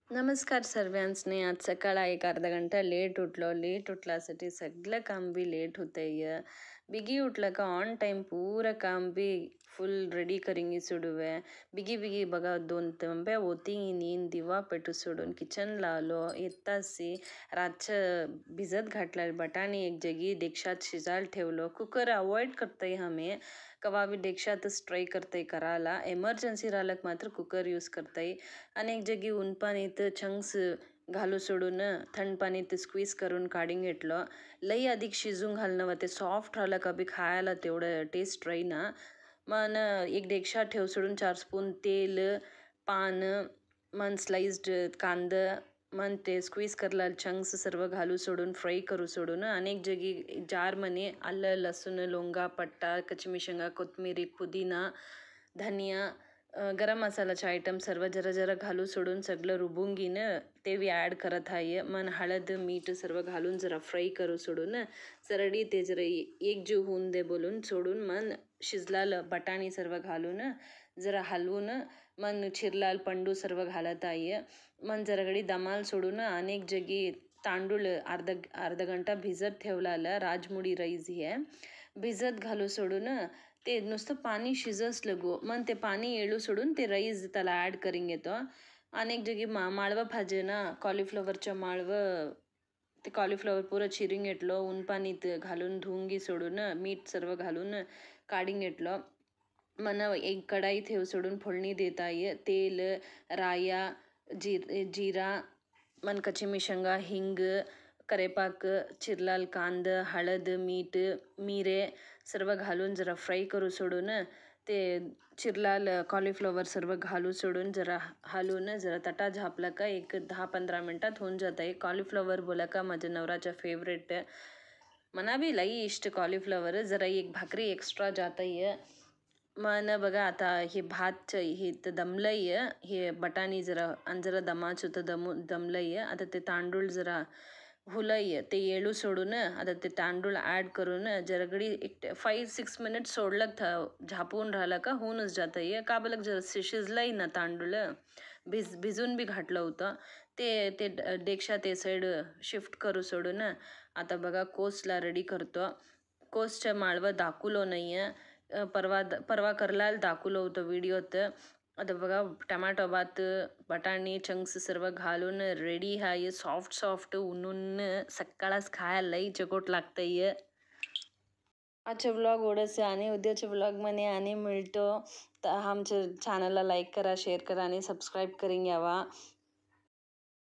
नमस्कार सर्वांसने. आज सकाळ एक अर्धा घंटा लेट उठलो. लेट उठल्यासाठी सगळं काम बी लेट होतंय. बिगी उठलं का ऑन टाइम पूरा काम बी फुल रेडी करिंगी सोडूवे. बिगी बिगी बघा 2 तांब्या होती नीन दिवा पेटू सोडून किचनला आलो. येतासी रातचं भिजत घातलेलं बटाणी एक जगी देक्षात शिजायला ठेवलो. कुकर अवॉइड करतंय हमें. कवा भी देक्षातच ट्राय करतंय करायला. एमर्जन्सी राहिलं मात्र कुकर यूज करतंय. अनेक जगी ऊन पाणीत चंक्स घालू सोडून थंड पाणीत स्क्वीज करून काढून घेतलं. लई अधिक शिजून घालणं व ते सॉफ्ट राहिलं का बी खायला तेवढं टेस्ट राहीना. मन एक डेक्षा ठेव सोडून 4 स्पून तेल, पान, मन स्लाइस्ड कांदा, मन ते स्क्वीज करला चंक्स सर्व घालू सोडून फ्राय करू सोडून अनेक जगी जार मने आलं लसूण लोंगा पट्टा कचमिशंगा कोथमिरी पुदिना धनिया गरम मसालाचे आयटम सर्व जरा जरा घालू सोडून सगळं रुबून घेणं ते बी ॲड करत आहे. मन हळद मीठ सर्व घालून जरा फ्राय करू सोडून सरडी ते जरा एकजीव होऊन दे बोलून सोडून मन शिजलालं बटाणी सर्व घालून जरा हलवून मन चिरलाल पंडू सर्व घालत आहे. मन जरा घडी दमाल सोडून अनेक जगी तांदूळ अर्धा घंटा भिजत ठेवलालं राजमुडी राईस हे भिजत घालू सोडून ते नुसतं पाणी शिजस लगो मन ते पाणी येळू सोडून ते राईस त्याला ॲड करून घेतो. अनेक जगी माळवं भाजे ना कॉलीफ्लॉवरच्या माळवं ते कॉलीफ्लॉवर पुरं चिरून घेतलं. ऊन पाणीत घालून धुवून सोडून मीठ सर्व घालून काढून घेतलं. मन एक कढाई ठेव सोडून फोडणी देत आहे. तेल राया जिरा मन कचिमिशंगा हिंग करेपाक चिरलाल कांद हळद मीठ मिरे सर्व घालून जरा फ्राय करू सोडून ते चिरलाल कॉलीफ्लॉवर सर्व घालू सोडून जरा हलवून जरा तटा झापला का एक 10-15 मिनटात होऊन जात आहे. कॉलीफ्लॉवर बोला का माझ्या नवराच्या फेवरेट. मना बी लई इष्ट कॉलीफ्लॉवर. जरा एक भाकरी एक्स्ट्रा जात आहे. मन बघा आता हे भातचं हे तर दमलंय. हे बटाणी जरा दमाचं होतं दमलंय. आता ते तांदूळ जरा हुलय ते येळू सोडून आता ते तांदूळ ॲड करून जरगडी एक 5-6 मिनिट सोडलं झापून राहिलं का होऊनच जात आहे. का बलक जरा शिजलंय ना तांदूळ भिजून बी घातलं होतं ते डेक्षा ते साईड शिफ्ट करू सोडून आता बघा कोसला रेडी करतो. कोसच्या माळवं दाखवलो नाही आहे. परवा करला दाखवलं होतं व्हिडिओत. आता बघा टमाटो भात बटाणी चंक्स सर्व घालून रेडी आहे. सॉफ्ट उन्हून सकाळच खायला लई चकोट लागतंय. आजचे व्लॉग एवढंच आहे आणि उद्याच्या व्लॉगमध्ये आणि मिळतो. तर आमच्या चॅनलला लाईक करा शेअर करा आणि सबस्क्राईब करून घ्यावा.